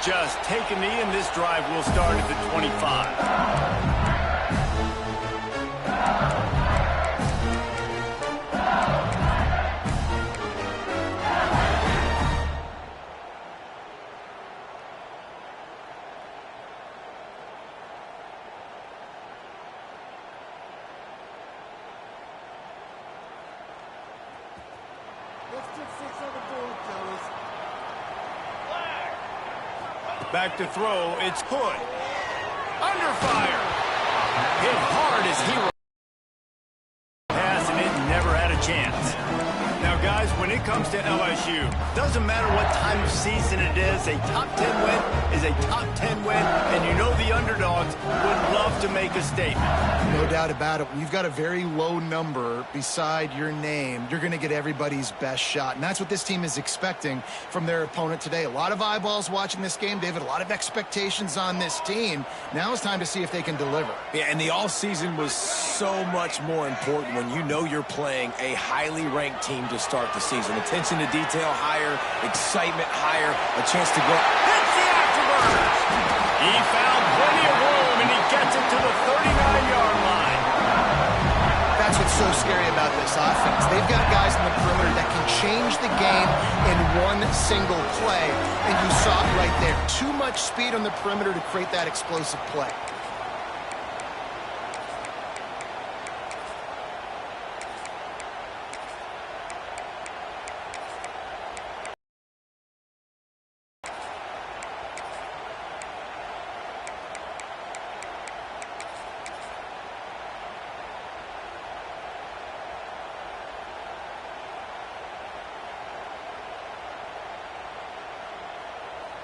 just take a knee, and this drive will start at the 25. Back to throw, it's Hood. Under fire. Hit hard as he pass, and it never had a chance. Now, guys, when it comes to LSU, doesn't matter what time of season it is, a top 10 win is a top 10 win, and you know the underdogs would love to make a statement. No doubt about it. When you've got a very low number beside your name, you're going to get everybody's best shot, and that's what this team is expecting from their opponent today. A lot of eyeballs watching this game, David, a lot of expectations on this team. Now it's time to see if they can deliver. Yeah, and the all-season was so much more important when you know you're playing a highly ranked team to start the season. Attention to detail higher, excitement higher, a chance to go. Hits the afterburners. He found plenty of room, and he gets it to the 39-yard line. That's what's so scary about this offense. They've got guys in the perimeter that can change the game in one single play, and you saw it right there. Too much speed on the perimeter to create that explosive play.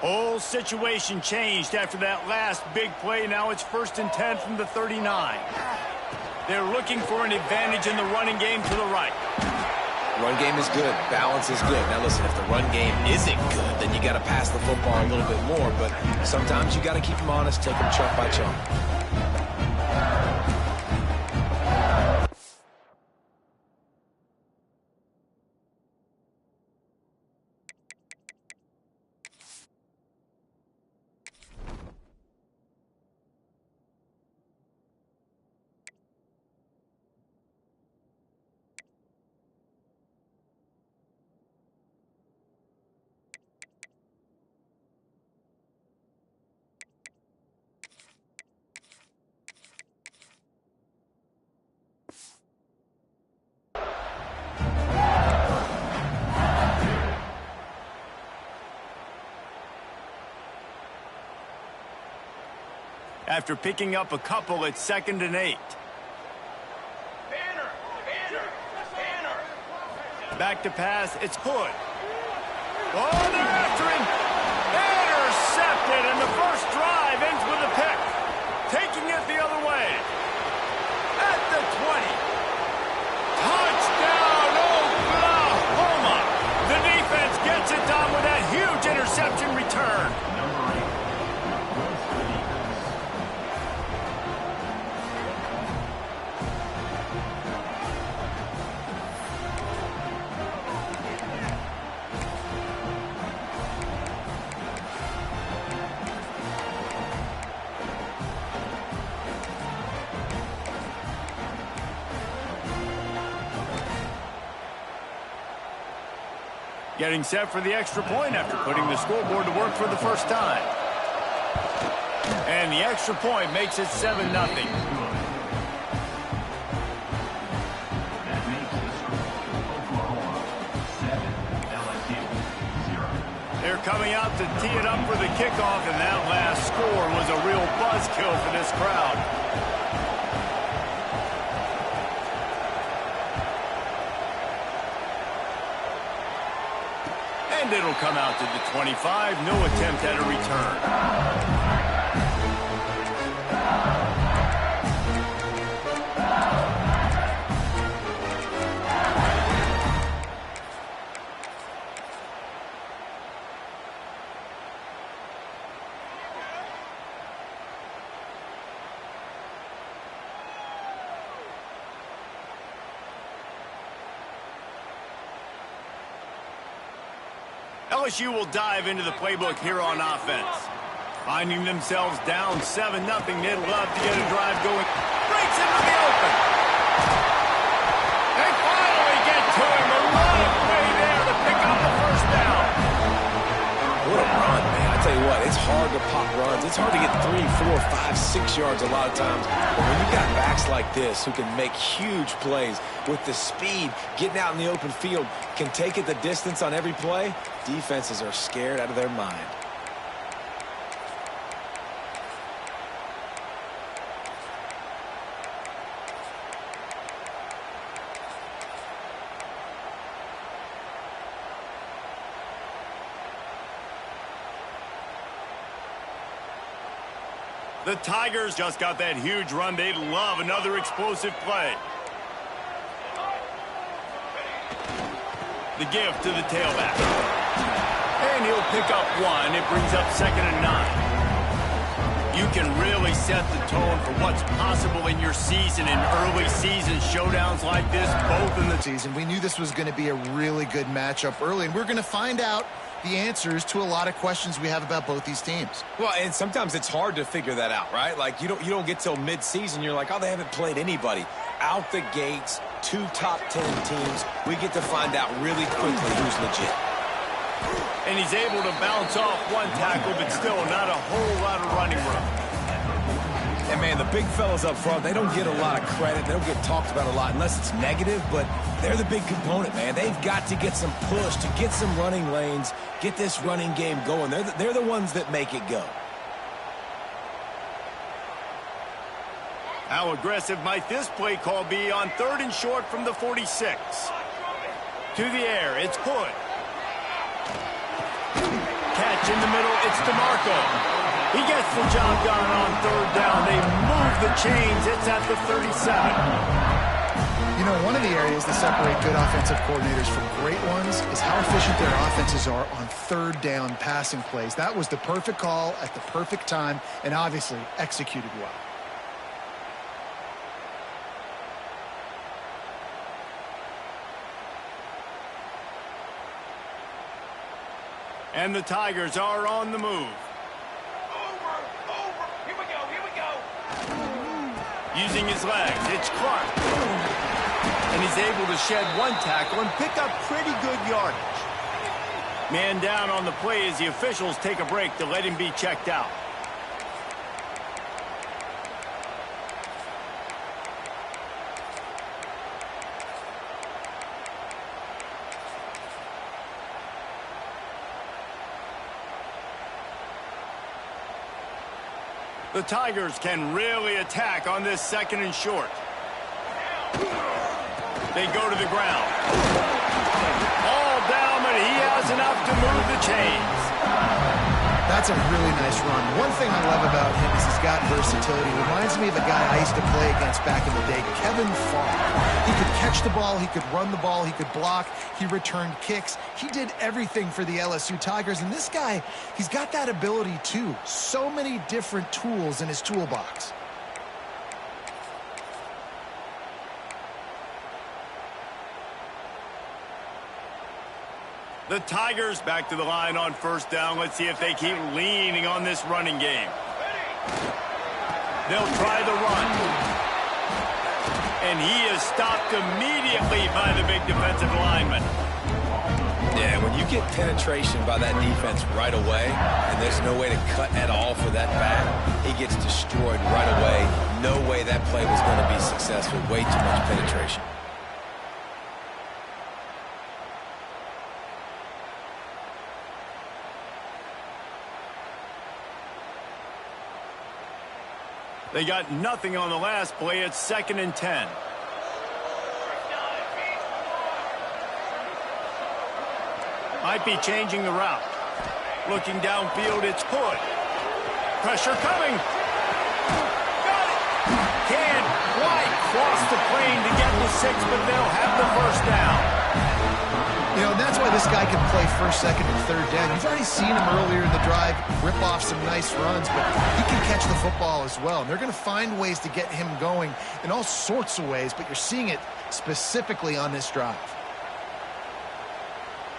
Whole situation changed after that last big play. Now it's 1st and 10 from the 39. They're looking for an advantage in the running game to the right. Run game is good. Balance is good. Now, listen, if the run game isn't good, then you got to pass the football a little bit more. But sometimes you got to keep them honest, take them chunk by chunk. After picking up a couple, it's 2nd and 8. Back to pass, it's Hood. Oh, they're after him. Intercepted, and the first drive ends with a pick. Taking it the other way. At the 20. Touchdown, Oklahoma. The defense gets it done with that huge interception return. Getting set for the extra point after putting the scoreboard to work for the first time. And the extra point makes it 7-0. They're coming out to tee it up for the kickoff, and that last score was a real buzzkill for this crowd. And it'll come out to the 25. No attempt at a return. LSU will dive into the playbook here on offense. Finding themselves down 7-0, they'd love to get a drive going. Breaks into the open. They finally get to him. A lot of play there to pick up the first down. What a run, man. I tell you what, it's hard to pop runs. It's hard to get 3, 4, 5, 6 yards a lot of times. But when you've got backs like this who can make huge plays with the speed, getting out in the open field, can take it the distance on every play, defenses are scared out of their mind. The Tigers just got that huge run. They'd love another explosive play. The give to the tailback. And he'll pick up one. It brings up 2nd and 9. You can really set the tone for what's possible in your season in early season showdowns like this, both in the season. We knew this was going to be a really good matchup early, and we're going to find out the answers to a lot of questions we have about both these teams. Well, and sometimes it's hard to figure that out, right? Like, you don't get till mid-season. You're like, oh, they haven't played anybody. Out the gates, 2 top 10 teams. We get to find out really quickly who's legit. And he's able to bounce off one tackle, but still not a whole lot of running room. And, man, the big fellas up front, they don't get a lot of credit. They don't get talked about a lot unless it's negative, but they're the big component, man. They've got to get some push, to get some running lanes, get this running game going. They're the ones that make it go. How aggressive might this play call be on 3rd and short from the 46? To the air, it's Hood. Catch in the middle, it's DeMarco. He gets the job done on 3rd down. They move the chains. It's at the 37. You know, one of the areas that separate good offensive coordinators from great ones is how efficient their offenses are on 3rd down passing plays. That was the perfect call at the perfect time and obviously executed well. And the Tigers are on the move. Using his legs, it's Clark. And he's able to shed one tackle and pick up pretty good yardage. Man down on the play as the officials take a break to let him be checked out. The Tigers can really attack on this 2nd and short. They go to the ground. All down, but he has enough to move the chains. That's a really nice run. One thing I love about him is he's got versatility. Reminds me of a guy I used to play against back in the day, Kevin Farr. He could catch the ball, he could run the ball, he could block, he returned kicks. He did everything for the LSU Tigers, and this guy, he's got that ability too. So many different tools in his toolbox. The Tigers back to the line on 1st down. Let's see if they keep leaning on this running game. They'll try the run. And he is stopped immediately by the big defensive lineman. Yeah, when you get penetration by that defense right away, and there's no way to cut at all for that back, he gets destroyed right away. No way that play was going to be successful. Way too much penetration. They got nothing on the last play. It's 2nd and 10. Might be changing the route. Looking downfield, it's Hood. Pressure coming. Got it. Can't quite cross the plane to get the 6, but they'll have the 1st down. You know, that's why this guy can play 1st, 2nd, and 3rd down. You've already seen him earlier in the drive rip off some nice runs, but he can catch the football as well. And they're going to find ways to get him going in all sorts of ways, but you're seeing it specifically on this drive.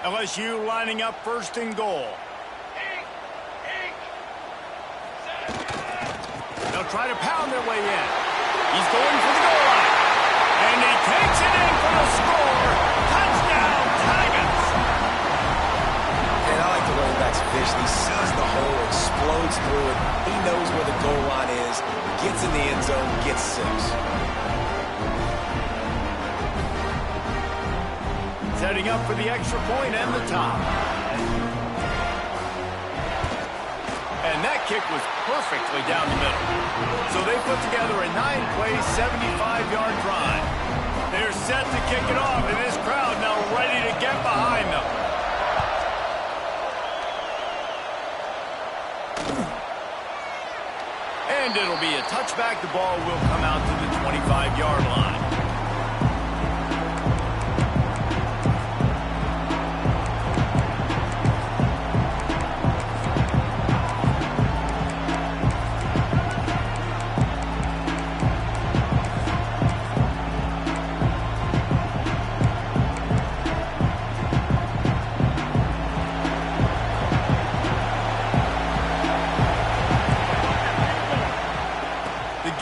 LSU lining up 1st and goal. They'll try to pound their way in. He's going for the goal line. And he takes it in for the score. Touchdown, Tigers! And I like the running back's vision. He sees the hole, explodes through it. He knows where the goal line is, gets in the end zone, gets 6. Setting up for the extra point and the top. And that kick was perfectly down the middle. So they put together a 9-play, 75-yard drive. They're set to kick it off, and this crowd now ready to get behind them. And it'll be a touchback. The ball will come out to the 25-yard line.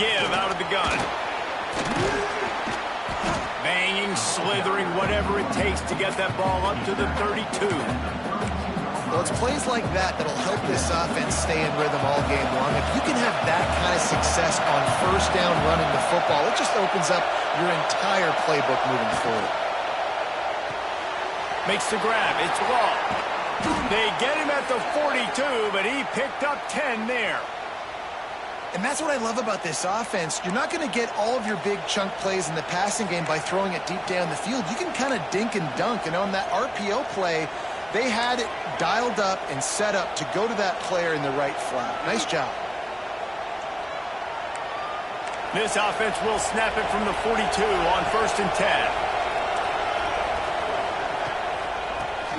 Give out of the gun. Banging, slithering, whatever it takes to get that ball up to the 32. Well, it's plays like that that'll help this offense stay in rhythm all game long. If you can have that kind of success on first down running the football, it just opens up your entire playbook moving forward. Makes the grab. It's long. They get him at the 42, but he picked up 10 there. And that's what I love about this offense. You're not going to get all of your big chunk plays in the passing game by throwing it deep down the field. You can kind of dink and dunk. And on that RPO play, they had it dialed up and set up to go to that player in the right flat. Nice job. This offense will snap it from the 42 on 1st and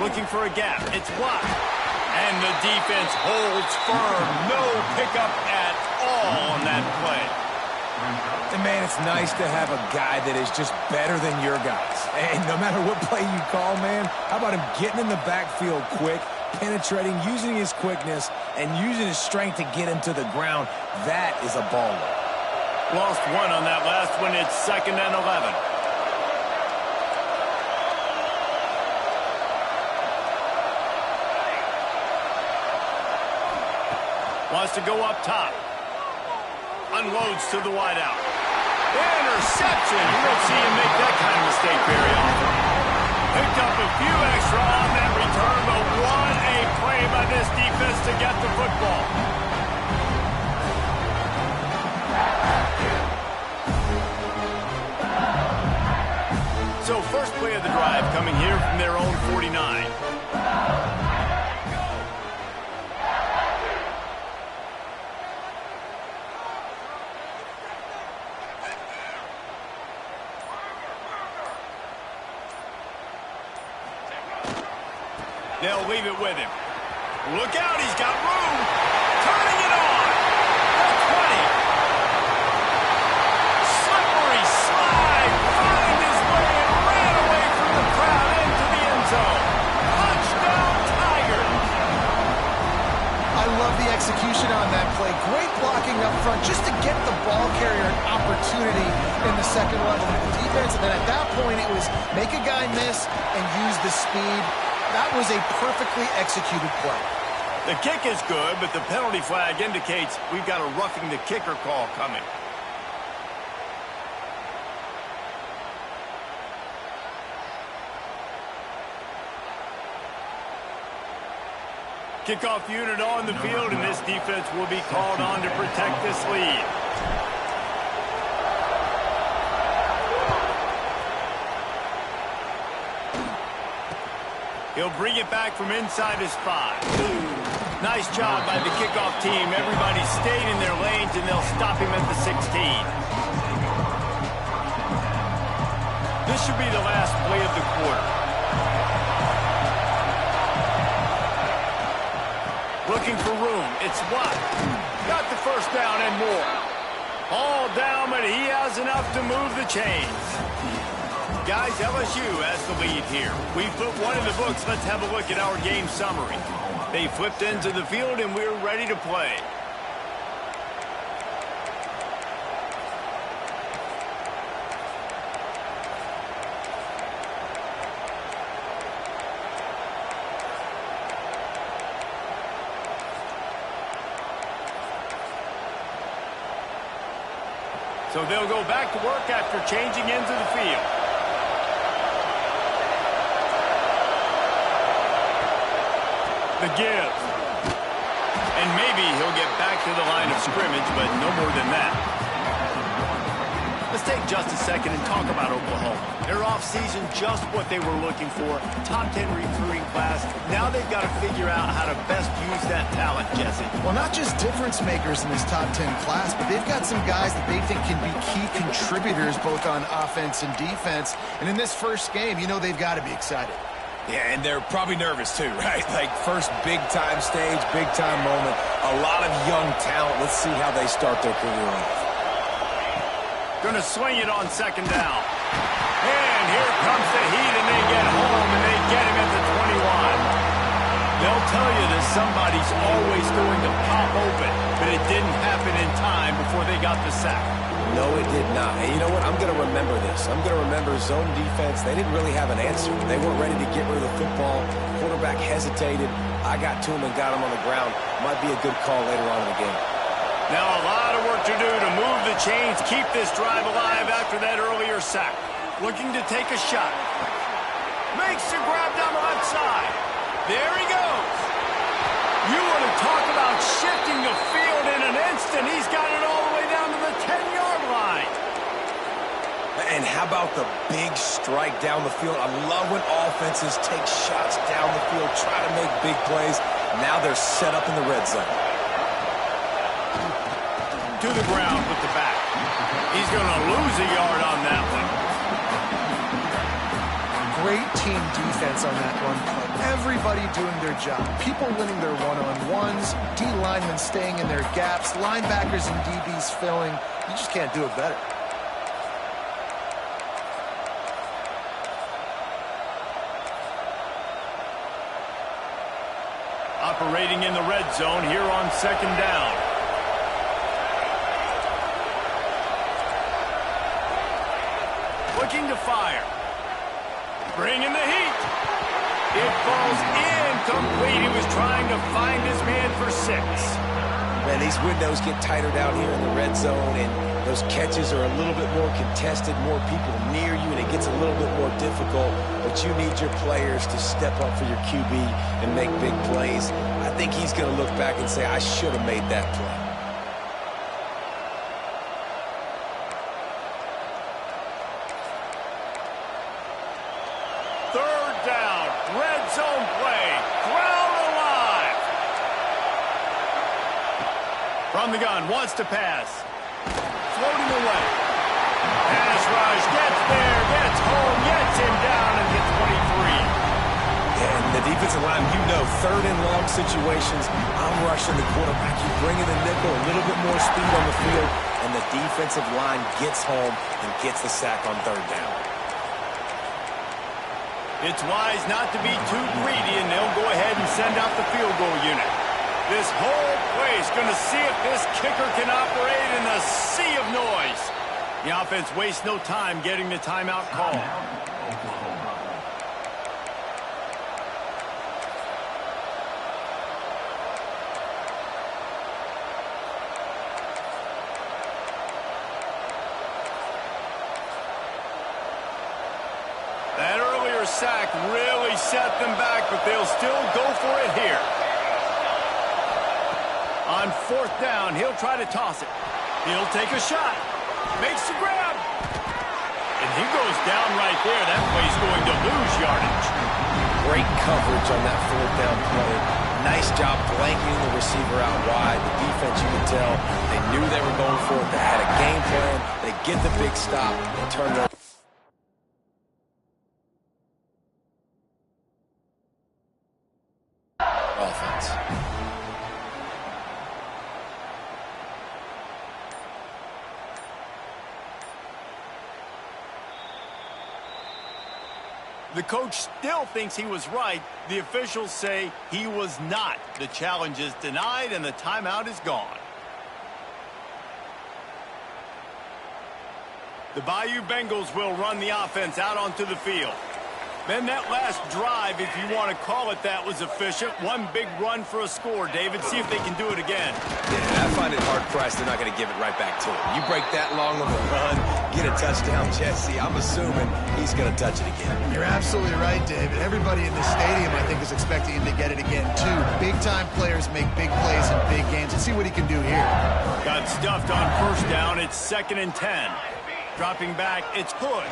10. Looking for a gap. It's blocked. And the defense holds firm. No pickup at all on that play. And, man, it's nice to have a guy that is just better than your guys. And no matter what play you call, man, how about him getting in the backfield quick, penetrating, using his quickness, and using his strength to get him to the ground? That is a baller. Lost one on that last one. It's 2nd and 11. Wants to go up top. Unloads to the wideout. Interception. You don't see him make that kind of mistake very often. Picked up a few extra on that return, but what a play by this defense to get the football. So first play of the drive coming here from their own 49. They'll leave it with him. Look out, he's got room. Turning it on. The 20. Slippery slide. Found his way and ran away from the crowd into the end zone. Touchdown, Tigers. I love the execution on that play. Great blocking up front just to get the ball carrier an opportunity in the second level of the defense. And then at that point, it was make a guy miss and use the speed. That was a perfectly executed play. The kick is good, but the penalty flag indicates we've got a roughing the kicker call coming. Kickoff unit on the field, and this defense will be called on to protect this lead. He'll bring it back from inside his 5. Nice job by the kickoff team. Everybody stayed in their lanes, and they'll stop him at the 16. This should be the last play of the quarter. Looking for room. It's Watt. Got the first down and more. All down, but he has enough to move the chains. Guys, LSU has the lead here. We put one in the books. Let's have a look at our game summary. They flipped into the field, and we're ready to play. So they'll go back to work after changing into the field. The give. And maybe he'll get back to the line of scrimmage, but no more than that. Let's take just a second and talk about Oklahoma. Their offseason, just what they were looking for. Top 10 recruiting class. Now they've got to figure out how to best use that talent, Jesse. Well, not just difference makers in this top 10 class, but they've got some guys that they think can be key contributors both on offense and defense. And in this first game, you know they've got to be excited. Yeah, and they're probably nervous too, right? Like first big-time stage, big-time moment. A lot of young talent. Let's see how they start their career off. Going to swing it on second down. And here comes the heat, and they get home, and they get him at the 21. They'll tell you that somebody's always going to pop open, but it didn't happen in time before they got the sack. No, it did not. And you know what? I'm going to remember this. I'm going to remember zone defense. They didn't really have an answer. They weren't ready to get rid of the football. Quarterback hesitated. I got to him and got him on the ground. Might be a good call later on in the game. Now a lot of work to do to move the chains, keep this drive alive after that earlier sack. Looking to take a shot. Makes the grab down the left side. There he goes. You want to talk about shifting the field in an instant. He's got it all the way down to the 10-yard line. And how about the big strike down the field? I love when offenses take shots down the field, try to make big plays. Now they're set up in the red zone. To the ground with the back. He's going to lose a yard on that one. Great team defense on that run play. Everybody doing their job. People winning their one-on-ones, D linemen staying in their gaps, linebackers and DBs filling. You just can't do it better. Operating in the red zone here on second down. Looking to fire. Bringing the heat. It falls incomplete. He was trying to find his man for 6. Man, these windows get tighter down here in the red zone, and those catches are a little bit more contested, more people near you, and it gets a little bit more difficult. But you need your players to step up for your QB and make big plays. I think he's going to look back and say, I should have made that play. Third down, red zone play, crowd alive. From the gun, wants to pass. Floating away. Pass rush, gets there, gets home, gets him down at the 23. And the defensive line, you know, third and long situations, I'm rushing the quarterback. You bring in the nickel, a little bit more speed on the field, and the defensive line gets home and gets the sack on third down. It's wise not to be too greedy, and they'll go ahead and send out the field goal unit. This whole place going to see if this kicker can operate in the sea of noise. The offense wastes no time getting the timeout call. That earlier sack really set them back, but they'll still go for it here. On fourth down, he'll try to toss it. He'll take a shot. Makes the grab. And he goes down right there. That play's going to lose yardage. Great coverage on that fourth down play. Nice job blanketing the receiver out wide. The defense, you can tell, they knew they were going for it. They had a game plan. They get the big stop and turn it over. Offense. The coach still thinks he was right. The officials say he was not. The challenge is denied, and the timeout is gone. The Bayou Bengals will run the offense out onto the field. Then that last drive, if you want to call it that, was efficient. One big run for a score, David. See if they can do it again. Yeah, I find it hard-pressed they're not going to give it right back to him. You break that long of a run, get a touchdown, Jesse, I'm assuming he's going to touch it again. You're absolutely right, David. Everybody in the stadium, I think, is expecting him to get it again, too. Big-time players make big plays in big games. Let's see what he can do here. Got stuffed on first down. It's 2nd and 10. Dropping back, it's Hood.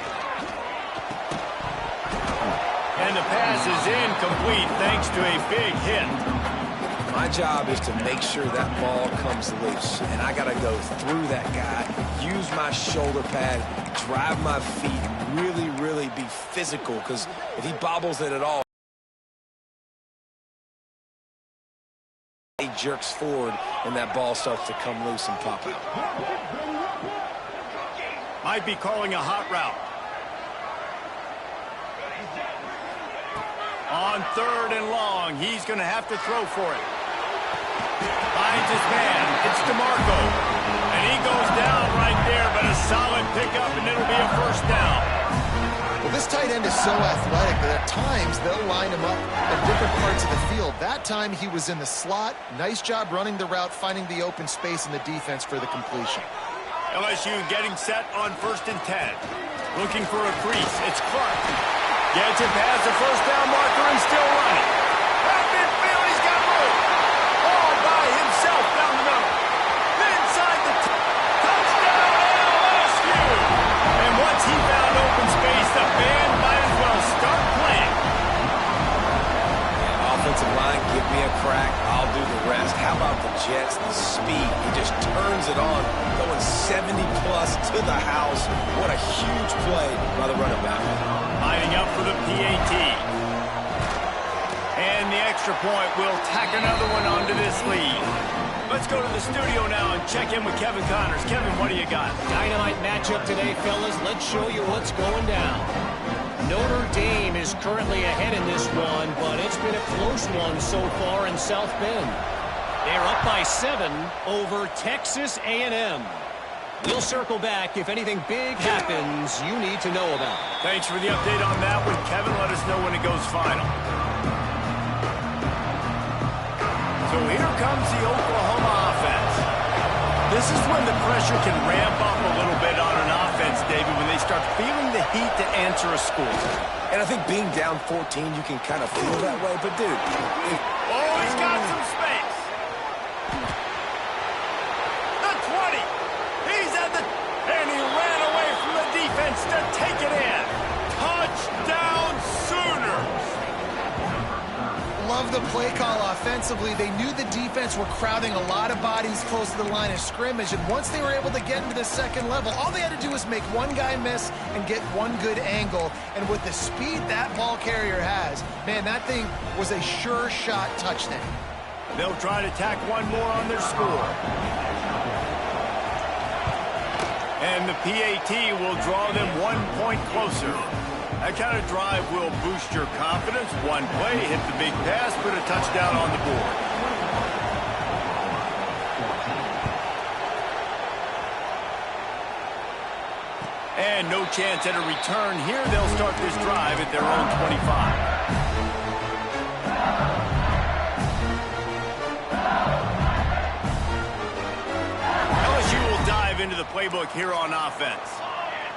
And the pass is incomplete thanks to a big hit. My job is to make sure that ball comes loose. And I got to go through that guy, use my shoulder pad, drive my feet, really be physical. Because if he bobbles it at all, he jerks forward and that ball starts to come loose and pop out. Might be calling a hot route. On 3rd and long, he's going to have to throw for it. Finds his man. It's DeMarco. And he goes down right there, but a solid pickup, and it'll be a first down. Well, this tight end is so athletic that at times they'll line him up at different parts of the field. That time he was in the slot. Nice job running the route, finding the open space in the defense for the completion. LSU getting set on 1st and 10. Looking for a crease. It's Clark. Gets it past the first down marker and still running. That midfield, he's got room. All by himself down the middle. Inside the touchdown LSU. And once he found open space, the band might as well start playing. Yeah, offensive line, give me a crack. I'll do the rest. How about the Jets, the speed? He just turns it on, going 70-plus to the house. What a huge play by the running back. Lining up for the PAT. And the extra point will tack another one onto this lead. Let's go to the studio now and check in with Kevin Connors. Kevin, what do you got? Dynamite matchup today, fellas. Let's show you what's going down. Notre Dame is currently ahead in this one, but it's been a close one so far in South Bend. They're up by 7 over Texas A&M. We'll circle back if anything big happens you need to know about. Thanks for the update on that one, Kevin. Let us know when it goes final. So here comes the Oklahoma offense. This is when the pressure can ramp up a little bit on an offense, David, when they start feeling the heat to answer a score. And I think being down 14, you can kind of feel that way. But, dude, oh, he's got some space. The 20. He's at the... And he ran away from the defense to take it in. Touchdown Sooners. Love the play call offensively. They knew the defense were crowding a lot of bodies close to the line of scrimmage, and once they were able to get into the second level, all they had to do was make one guy miss and get one good angle. And with the speed that ball carrier has, man, that thing was a sure shot touchdown. They'll try to tack one more on their score. And the PAT will draw them 1 point closer. That kind of drive will boost your confidence. One play, hit the big pass, put a touchdown on the board. And no chance at a return here. They'll start this drive at their own 25. Into the playbook here on offense.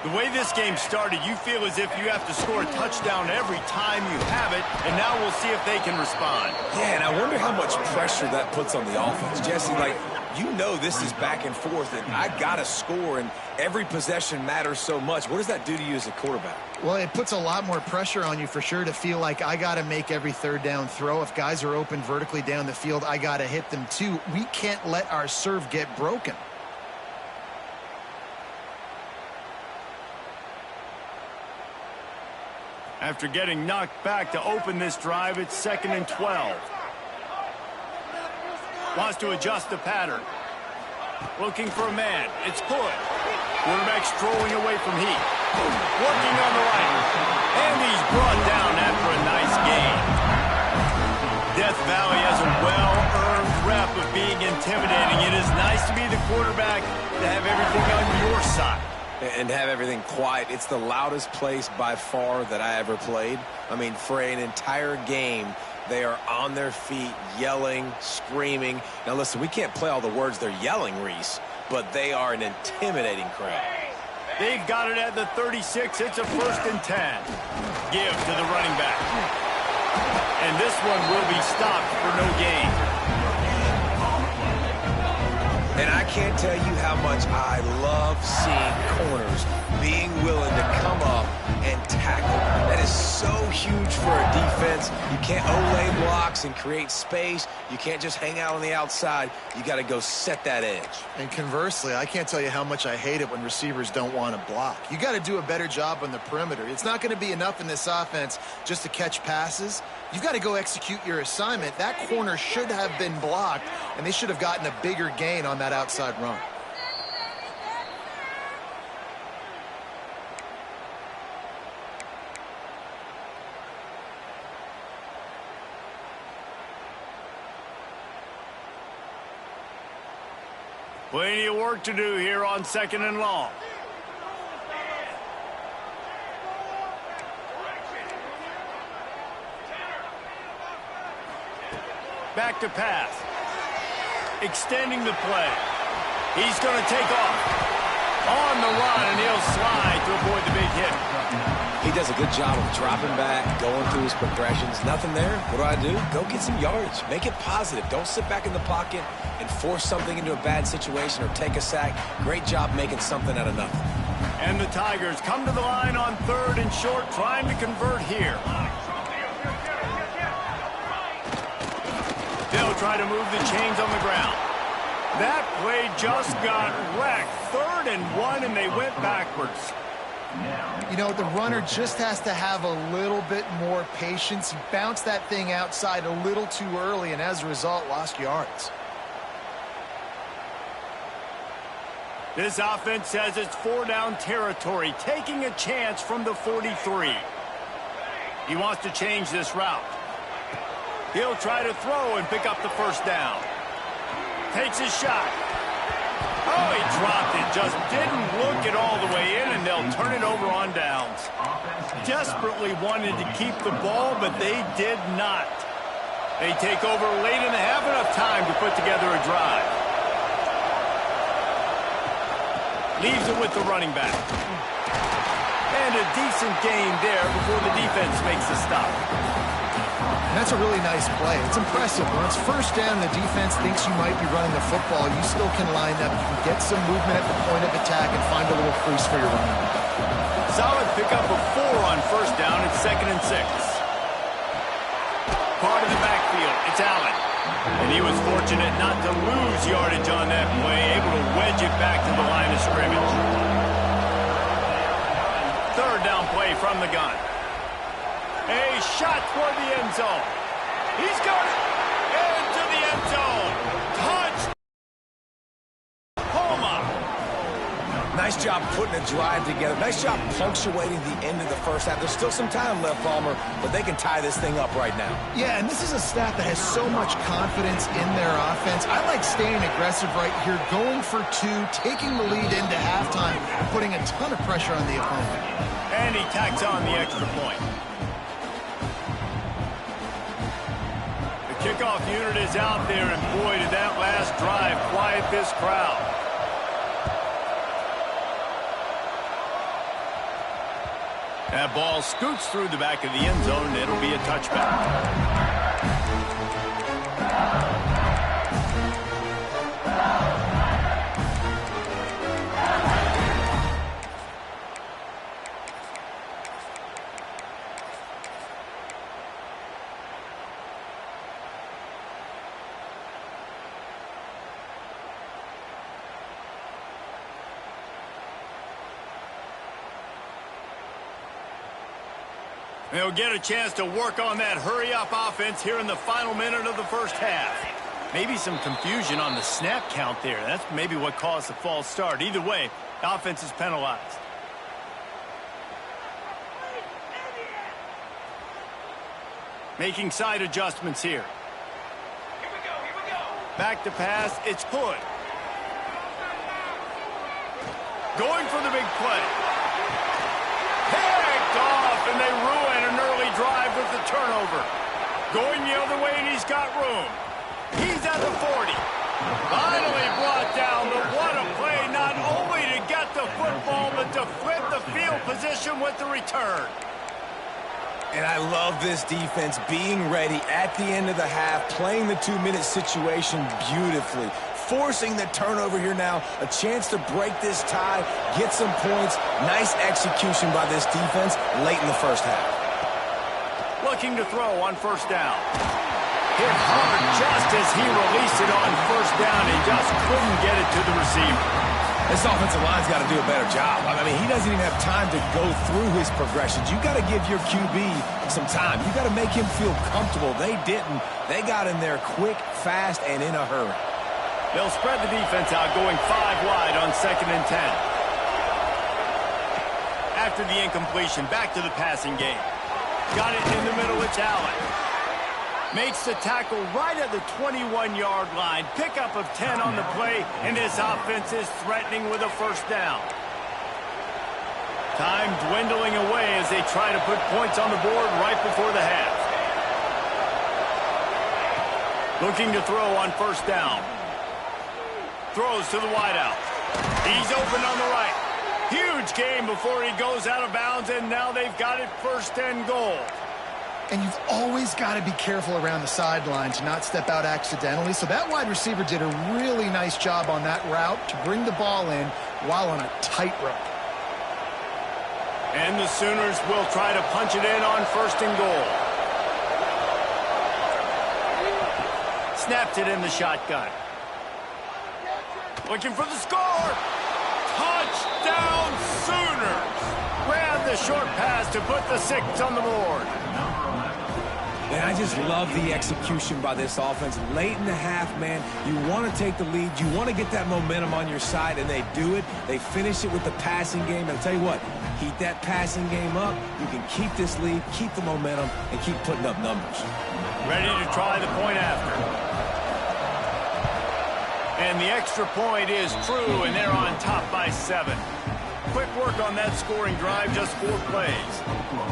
The way this game started, you feel as if you have to score a touchdown every time you have it, and now we'll see if they can respond. Yeah, and I wonder how much pressure that puts on the offense. Jesse, like, you know this is back and forth, and I got to score, and every possession matters so much. What does that do to you as a quarterback? Well, it puts a lot more pressure on you for sure to feel like I got to make every third down throw. If guys are open vertically down the field, I got to hit them too. We can't let our serve get broken. After getting knocked back to open this drive, it's 2nd and 12. Wants to adjust the pattern. Looking for a man. It's Hood. Quarterback strolling away from heat. Working on the right. And he's brought down after a nice gain. Death Valley has a well-earned rep of being intimidating. It is nice to be the quarterback to have everything on your side. and have everything quiet. It's the loudest place by far that I ever played. I mean, for an entire game, they are on their feet, yelling, screaming. Now, listen, we can't play all the words they're yelling, Reese, but they are an intimidating crowd. They've got it at the 36. It's a 1st and 10. Give to the running back. And this one will be stopped for no gain. And I can't tell you how much I love seeing corners being willing to come up and tackle. That is so huge for a defense. You can't Olay blocks and create space. You can't just hang out on the outside. You got to go set that edge. And conversely, I can't tell you how much I hate it when receivers don't want to block. You got to do a better job on the perimeter. It's not going to be enough in this offense just to catch passes. You've got to go execute your assignment. That corner should have been blocked, and they should have gotten a bigger gain on that outside run. Plenty of work to do here on 2nd and long. Back to pass. Extending the play. He's going to take off. On the run, and he'll slide to avoid the big hit. He does a good job of dropping back, going through his progressions. Nothing there. What do? Go get some yardage. Make it positive. Don't sit back in the pocket and force something into a bad situation or take a sack. Great job making something out of nothing. And the Tigers come to the line on 3rd and short, trying to convert here. They'll try to move the chains on the ground. That play just got wrecked. 3rd and 1, and they went backwards. You know, the runner just has to have a little bit more patience. He bounced that thing outside a little too early, and as a result, lost yards. This offense says it's 4-down territory, taking a chance from the 43. He wants to change this route. He'll try to throw and pick up the 1st down. Takes his shot. Oh, he dropped it. Just didn't look it all the way in, and they'll turn it over on downs. Desperately wanted to keep the ball, but they did not. They take over late and have enough time to put together a drive. Leaves it with the running back. And a decent gain there before the defense makes the stop. And that's a really nice play. It's impressive. When it's 1st down, the defense thinks you might be running the football. You still can line up. You can get some movement at the point of attack and find a little crease for your running back. Solid pickup of 4 on 1st down. It's 2nd and 6. Part of the backfield. It's Allen. And he was fortunate not to lose yardage on that play, able to wedge it back to the line of scrimmage. 3rd down play from the gun. A shot toward the end zone. He's got it into the end zone. Touch. Homa. Nice job putting a drive together. Nice job punctuating the end of the 1st half. There's still some time left, Palmer, but they can tie this thing up right now. Yeah, and this is a staff that has so much confidence in their offense. I like staying aggressive right here, going for 2, taking the lead into halftime, and putting a ton of pressure on the opponent. And he tacks on the extra point. The kickoff unit is out there, and boy, did that last drive quiet this crowd. That ball scoots through the back of the end zone, and it'll be a touchback. They'll get a chance to work on that hurry-up offense here in the final minute of the 1st half. Maybe some confusion on the snap count there. That's maybe what caused the false start. Either way, offense is penalized. Making side adjustments here. Here we go. Back to pass. It's Hood. Going for the big play. Picked off, and they ruin an early drive with the turnover. Going the other way, and he's got room. He's at the 40. Finally brought down, but what a play, not only to get the football, but to flip the field position with the return. And I love this defense being ready at the end of the half, playing the 2-minute situation beautifully, forcing the turnover here now, a chance to break this tie, get some points. Nice execution by this defense late in the first half. Looking to throw on first down. Hit hard just as he released it on first down. He just couldn't get it to the receiver. This offensive line's got to do a better job. I mean, he doesn't even have time to go through his progressions. You got to give your QB some time. You got to make him feel comfortable. They didn't. They got in there quick, fast, and in a hurry. They'll spread the defense out, going 5 wide on 2nd and 10. After the incompletion, back to the passing game. Got it in the middle, it's Allen. Makes the tackle right at the 21-yard line. Pickup of 10 on the play, and this offense is threatening with a first down. Time dwindling away as they try to put points on the board right before the half. Looking to throw on first down. Throws to the wideout. He's open on the right. Huge game before he goes out of bounds, and now they've got it 1st and goal. And you've always got to be careful around the sideline to not step out accidentally. So that wide receiver did a really nice job on that route to bring the ball in while on a tightrope. And the Sooners will try to punch it in on 1st and goal. Snapped it in the shotgun. Looking for the score. Touchdown Sooners. Grab the short pass to put the 6 on the board. And I just love the execution by this offense. Late in the half, man, you want to take the lead. You want to get that momentum on your side, and they do it. They finish it with the passing game. And I'll tell you what, keep that passing game up. You can keep this lead, keep the momentum, and keep putting up numbers. Ready to try the point after. And the extra point is true, and they're on top by 7. Quick work on that scoring drive, just 4 plays.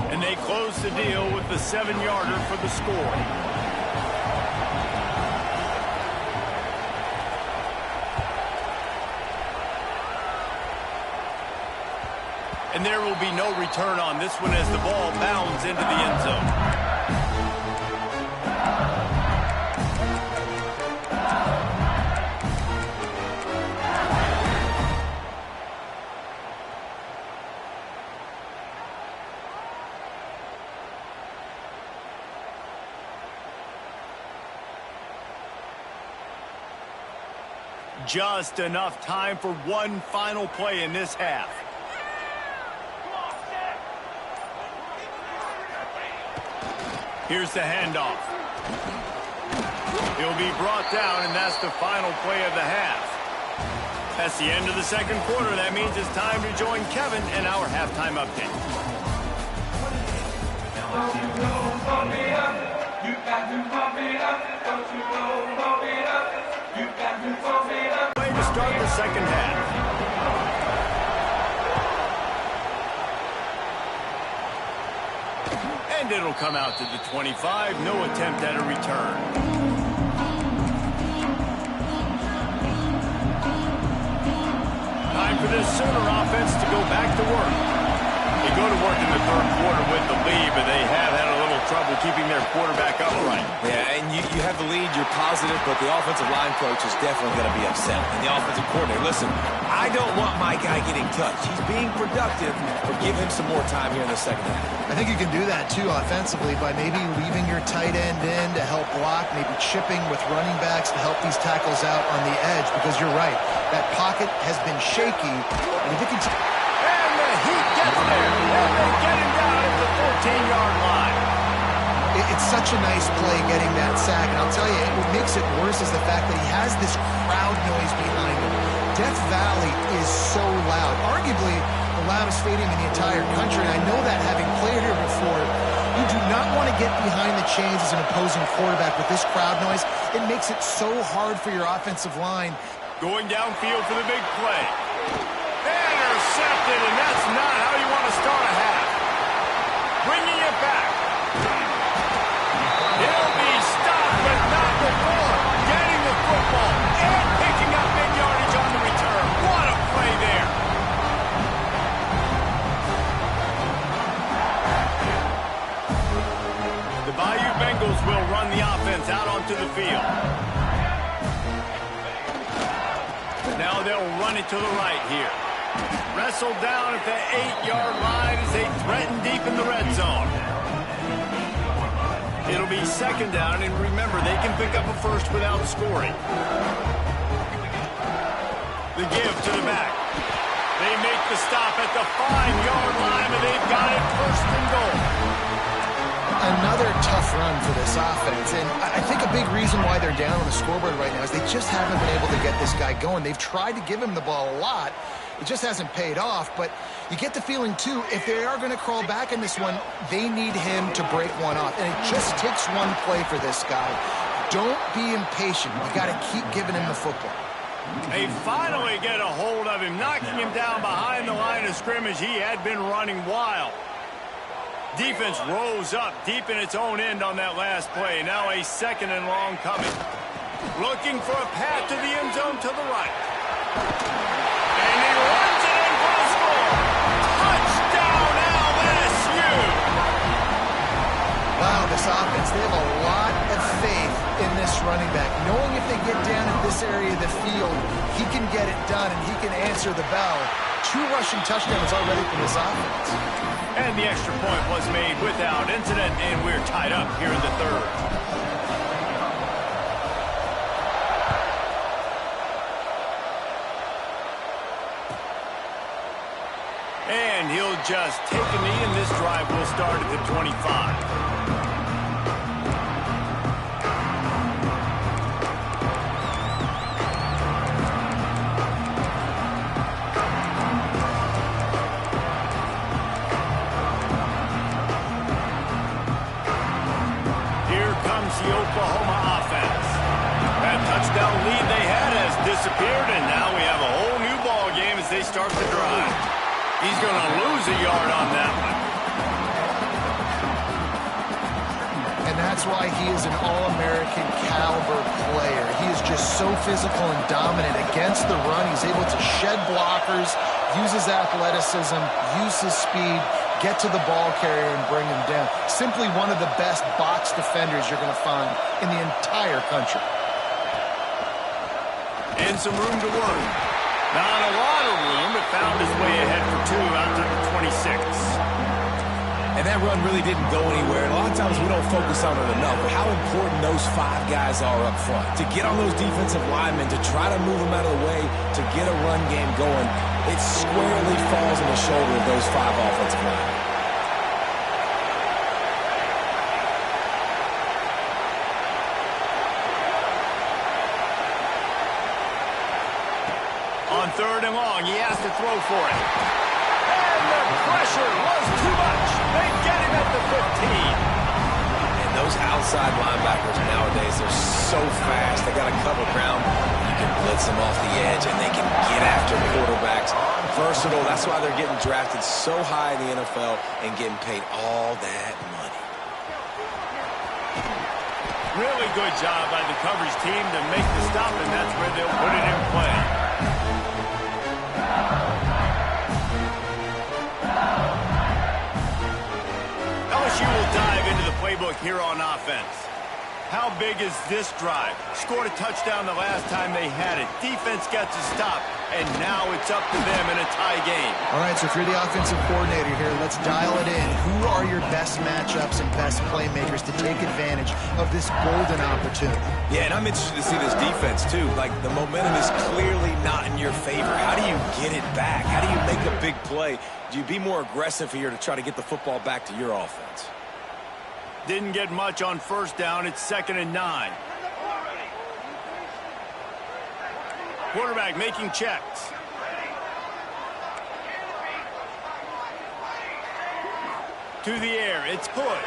And they close the deal with the 7-yarder for the score. And there will be no return on this one as the ball bounds into the end zone. Just enough time for one final play in this half. Here's the handoff. He'll be brought down, and that's the final play of the half. That's the end of the 2nd quarter. That means it's time to join Kevin in our halftime update. Way to start the 2nd half. And it'll come out to the 25. No attempt at a return. Time for this Sooner offense to go back to work. They go to work in the 3rd quarter with the lead, but they have had a little trouble keeping their quarterback upright. Yeah, and you have the lead, you're positive, but the offensive line coach is definitely going to be upset. And the offensive coordinator, listen, I don't want my guy getting touched. He's being productive, but give him some more time here in the 2nd half. I think you can do that, too, offensively, by maybe leaving your tight end in to help block, maybe chipping with running backs to help these tackles out on the edge, because you're right. That pocket has been shaky, and if it can... And the Heat gets there, and they get him down at the 14-yard line. It's such a nice play getting that sack, and I'll tell you, what makes it worse is the fact that he has this crowd noise behind him. Death Valley is so loud, arguably the loudest stadium in the entire country, and I know that having played here before. You do not want to get behind the chains as an opposing quarterback with this crowd noise. It makes it so hard for your offensive line. Going downfield for the big play. runs out onto the field. Now they'll run it to the right here. Wrestled down at the 8-yard line as they threaten deep in the red zone. It'll be second down, and remember, they can pick up a first without scoring. The give to the back. They make the stop at the 5-yard line, and they've got it first and goal. Another tough run for this offense, and I think a big reason why they're down on the scoreboard right now is they just haven't been able to get this guy going. They've tried to give him the ball a lot. It just hasn't paid off, but you get the feeling, too, if they are going to crawl back in this one, they need him to break one off, and it just takes one play for this guy. Don't be impatient. You got to keep giving him the football. They finally get a hold of him, knocking him down behind the line of scrimmage. He had been running wild. Defense rose up deep in its own end on that last play. Now a second and long coming. Looking for a path to the end zone to the right. And he runs it in for a score. Touchdown LSU! Wow, this offense, they have a lot of faith in this running back. Knowing if they get down in this area of the field, he can get it done and he can answer the bell. 2 rushing touchdowns already from this offense. And the extra point was made without incident, and we're tied up here in the third. And he'll just take a knee, and this drive will start at the 25. The Oklahoma offense. That touchdown lead they had has disappeared, and now we have a whole new ball game as they start the drive. He's going to lose a yard on that one. And that's why he is an All-American caliber player. He is just so physical and dominant against the run. He's able to shed blockers, use his athleticism, use his speed, get to the ball carrier and bring him down. Simply one of the best box defenders you're going to find in the entire country. And some room to work. Not a lot of room, but found his way ahead for 2 out to the 26. And that run really didn't go anywhere. And a lot of times we don't focus on it enough, but how important those 5 guys are up front. To get on those defensive linemen, to try to move them out of the way, to get a run game going, it squarely falls on the shoulder of those 5 offensive linemen. On 3rd and long, he has to throw for it. And the pressure was too much. They get him at the 15. And those outside linebackers nowadays, they're so fast. They got to cover ground. You can blitz them off the edge, and they can get after quarterbacks. Versatile. That's why they're getting drafted so high in the NFL and getting paid all that money. Really good job by the coverage team to make the stop, and that's where they'll put it in play. LSU will dive into the playbook here on offense. How big is this drive? Scored a touchdown the last time they had it. Defense gets a stop, and now it's up to them in a tie game. All right, so if you're the offensive coordinator here, let's dial it in. Who are your best matchups and best playmakers to take advantage of this golden opportunity? Yeah, and I'm interested to see this defense, too. Like, the momentum is clearly not in your favor. How do you get it back? How do you make a big play? Do you be more aggressive here to try to get the football back to your offense? Didn't get much on 1st down. It's 2nd and 9. Quarterback making checks. To the air. It's Hood.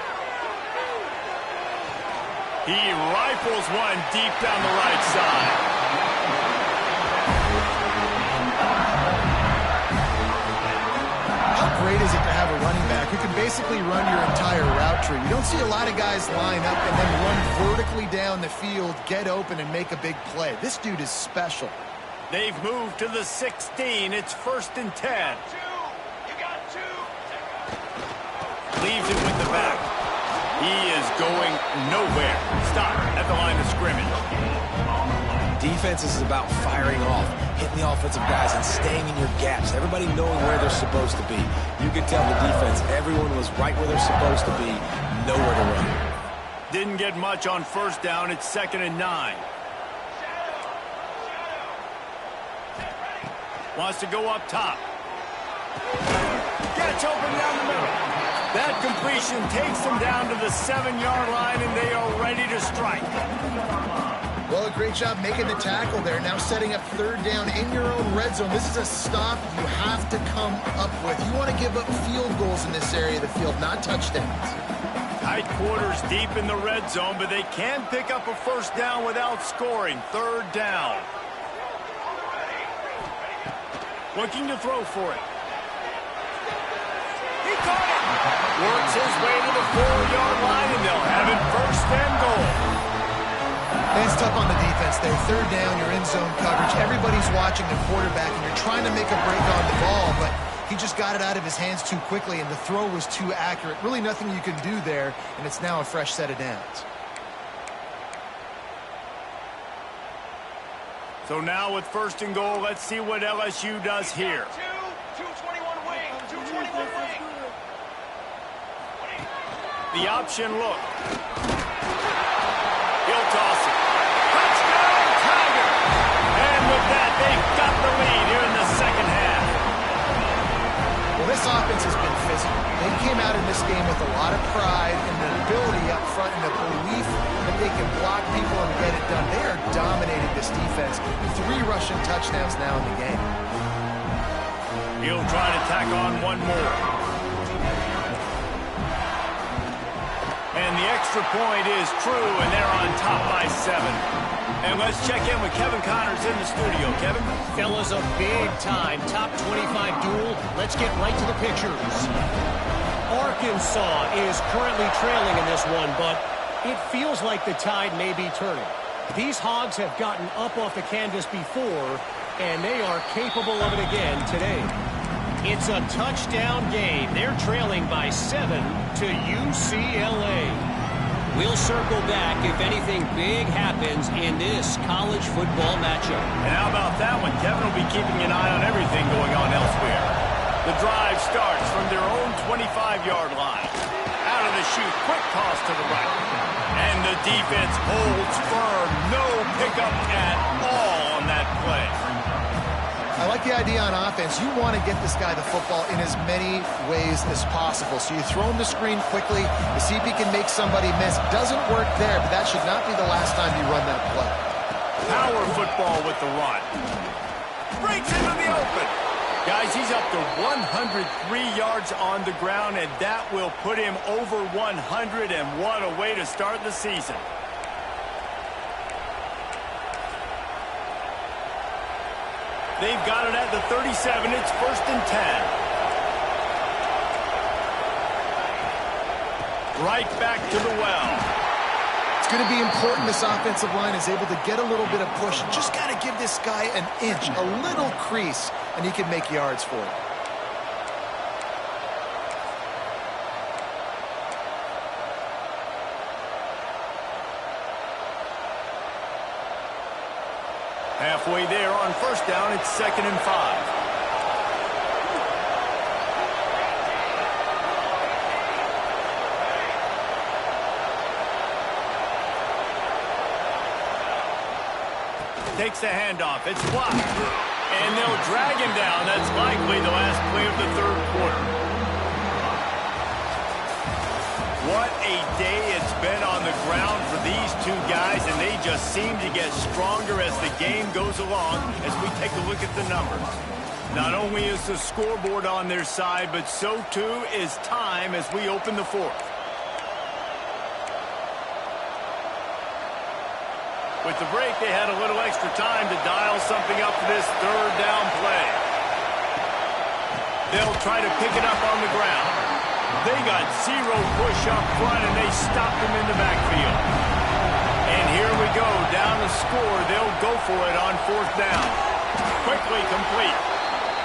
He rifles one deep down the right side. Great is it to have a running back who can basically run your entire route tree. You don't see a lot of guys line up and then run vertically down the field, get open, and make a big play. This dude is special. They've moved to the 16. It's 1st and 10. Leaves it with the back. He is going nowhere. Stop at the line of scrimmage. Defense is about firing off, hitting the offensive guys, and staying in your gaps. Everybody knowing where they're supposed to be. You can tell the defense, everyone was right where they're supposed to be, nowhere to run. Didn't get much on first down. It's 2nd and 9. Wants to go up top. Gets open down the middle. That completion takes them down to the 7-yard line, and they are ready to strike. Well, a great job making the tackle there. Now setting up 3rd down in your own red zone. This is a stop you have to come up with. You want to give up field goals in this area of the field, not touchdowns. Tight quarters deep in the red zone, but they can pick up a first down without scoring. 3rd down. Looking to throw for it. He caught it. Works his way to the 4-yard line, and they'll have it 1st and goal. It's tough on the defense there. 3rd down, you're in zone coverage. Everybody's watching the quarterback, and you're trying to make a break on the ball, but he just got it out of his hands too quickly, and the throw was too accurate. Really nothing you can do there, and it's now a fresh set of downs. So now with 1st and goal, let's see what LSU does here. 221 wing, 221 wing. The option look. He'll toss it. Touchdown, Tiger! And with that, they've got the lead here in the 2nd half. Well, this offense has been physical. They came out in this game with a lot of pride and the ability up front and the belief that they can block people and get it done. They are dominating this defense. 3 rushing touchdowns now in the game. He'll try to tack on one more. And the extra point is true, and they're on top by 7. And let's check in with Kevin Connors in the studio. Kevin? Fellas, a big-time top 25 duel. Let's get right to the pictures. Arkansas is currently trailing in this one, but it feels like the tide may be turning. These Hogs have gotten up off the canvas before, and they are capable of it again today. It's a touchdown game. They're trailing by 7 to UCLA. We'll circle back if anything big happens in this college football matchup. And how about that one? Kevin will be keeping an eye on everything going on elsewhere. The drive starts from their own 25-yard line. Out of the chute, quick toss to the right. And the defense holds firm. No pickup at all on that play. I like the idea on offense. You want to get this guy the football in as many ways as possible. So you throw him the screen quickly to see if he can make somebody miss. Doesn't work there, but that should not be the last time you run that play. Power football with the run. Breaks into the open. Guys, he's up to 103 yards on the ground, and that will put him over 100, and what a way to start the season. They've got it at the 37. It's 1st and 10. Right back to the well. It's going to be important this offensive line is able to get a little bit of push. Just got to give this guy an inch, a little crease, and he can make yards for it. Halfway there on 1st down, it's 2nd and 5. Takes the handoff. It's blocked. And they'll drag him down. That's likely the last play of the 3rd quarter. What a day it's been on the ground for these two guys, and they just seem to get stronger as the game goes along as we take a look at the numbers. Not only is the scoreboard on their side, but so too is time as we open the 4th. With the break, they had a little extra time to dial something up for this 3rd down play. They'll try to pick it up on the ground. They got 0 push up front, and they stopped him in the backfield. And here we go, down to score. They'll go for it on 4th down. Quickly complete.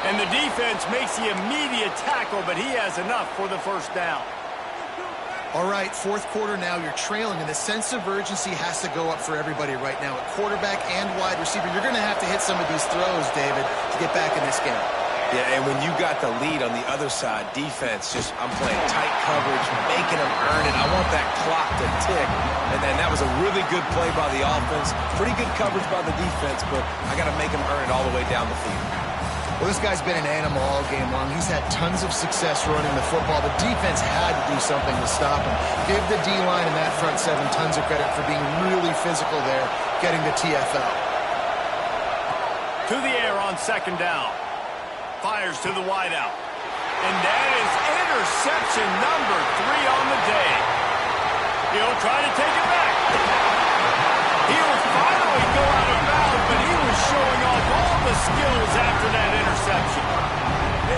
And the defense makes the immediate tackle, but he has enough for the 1st down. All right, fourth quarter now, you're trailing, and the sense of urgency has to go up for everybody right now. At quarterback and wide receiver, you're going to have to hit some of these throws, David, to get back in this game. Yeah, and when you got the lead on the other side, defense, I'm playing tight coverage, making them earn it. I want that clock to tick. And then that was a really good play by the offense. Pretty good coverage by the defense, but I got to make them earn it all the way down the field. Well, this guy's been an animal all game long. He's had tons of success running the football. The defense had to do something to stop him. Give the D-line and that front seven tons of credit for being really physical there, getting the TFL. To the air on second down. Fires to the wideout. And that is interception number 3 on the day. He'll try to take it back. He'll finally go out of bounds, but he was showing off all the skills after that interception.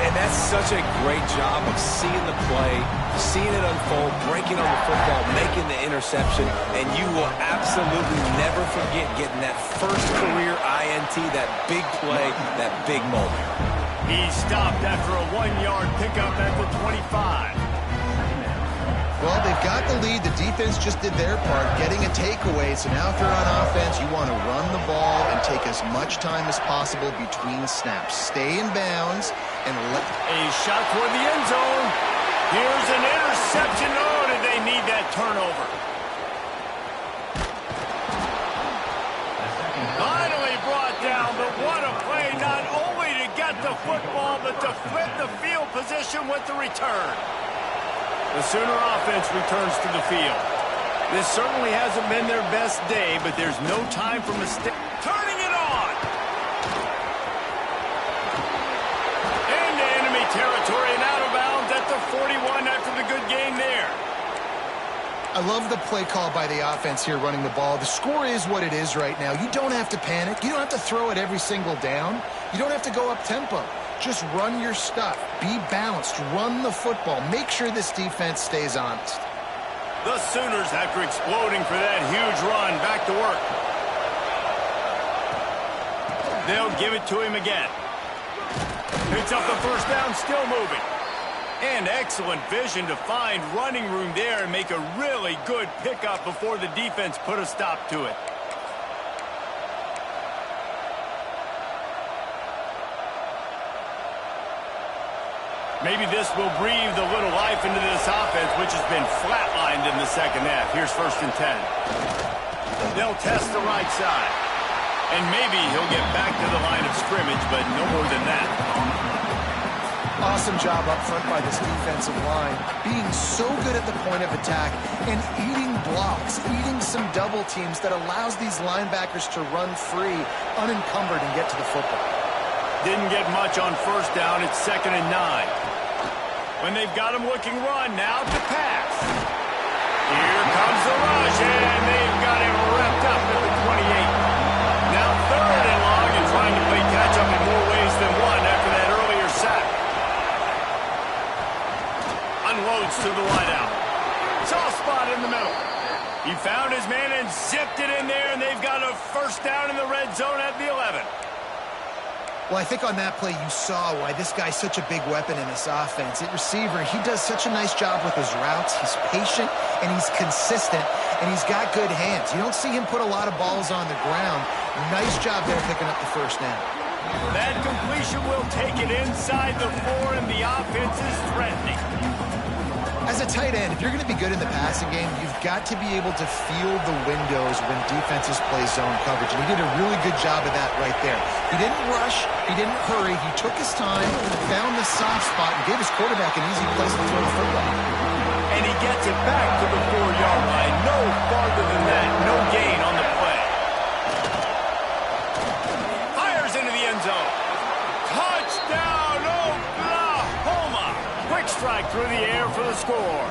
And that's such a great job of seeing the play, seeing it unfold, breaking on the football, making the interception, and you will absolutely never forget getting that first career INT, that big play, that big moment. He stopped after a 1-yard pickup at the 25. Well, they've got the lead. The defense just did their part, getting a takeaway. So now if you're on offense, you want to run the ball and take as much time as possible between snaps. Stay in bounds and let... A shot toward the end zone. Here's an interception. Oh, did they need that turnover? Finally brought down, but what a play. Not only to get the football, but to flip the field position with the return. The Sooner offense returns to the field. This certainly hasn't been their best day, but there's no time for mistake. Turning it on! Into enemy territory and out of bounds at the 41 after the good game there. I love the play call by the offense here running the ball. The score is what it is right now. You don't have to panic. You don't have to throw it every single down. You don't have to go up tempo. Just run your stuff. Be balanced. Run the football. Make sure this defense stays honest. The Sooners, after exploding for that huge run, back to work. They'll give it to him again. Picks up the first down, still moving. And excellent vision to find running room there and make a really good pickup before the defense put a stop to it. Maybe this will breathe a little life into this offense, which has been flatlined in the second half. Here's 1st and 10. They'll test the right side. And maybe he'll get back to the line of scrimmage, but no more than that. Awesome job up front by this defensive line, being so good at the point of attack and eating blocks, eating some double teams that allows these linebackers to run free, unencumbered, and get to the football. Didn't get much on first down. It's 2nd and 9. When they've got him looking run, now to pass. Here comes the rush, and they've got him wrapped up at the 28. Now 3rd and long and trying to play catch-up in more ways than one after that earlier sack. Unloads to the wideout. Soft spot in the middle. He found his man and zipped it in there, and they've got a first down in the red zone at the 11. Well, I think on that play you saw why this guy's such a big weapon in this offense. At receiver, he does such a nice job with his routes. He's patient, and he's consistent, and he's got good hands. You don't see him put a lot of balls on the ground. Nice job there picking up the first down. That completion will take it inside the 4, and the offense is threatening. As a tight end, if you're going to be good in the passing game, you've got to be able to feel the windows when defenses play zone coverage. And he did a really good job of that right there. He didn't rush. He didn't hurry. He took his time, found the soft spot, and gave his quarterback an easy place to throw the football. And he gets it back to the 4-yard line. No farther than that. No gain on the play. Fires into the end zone. Touchdown, Oklahoma! Quick strike through the air for the score.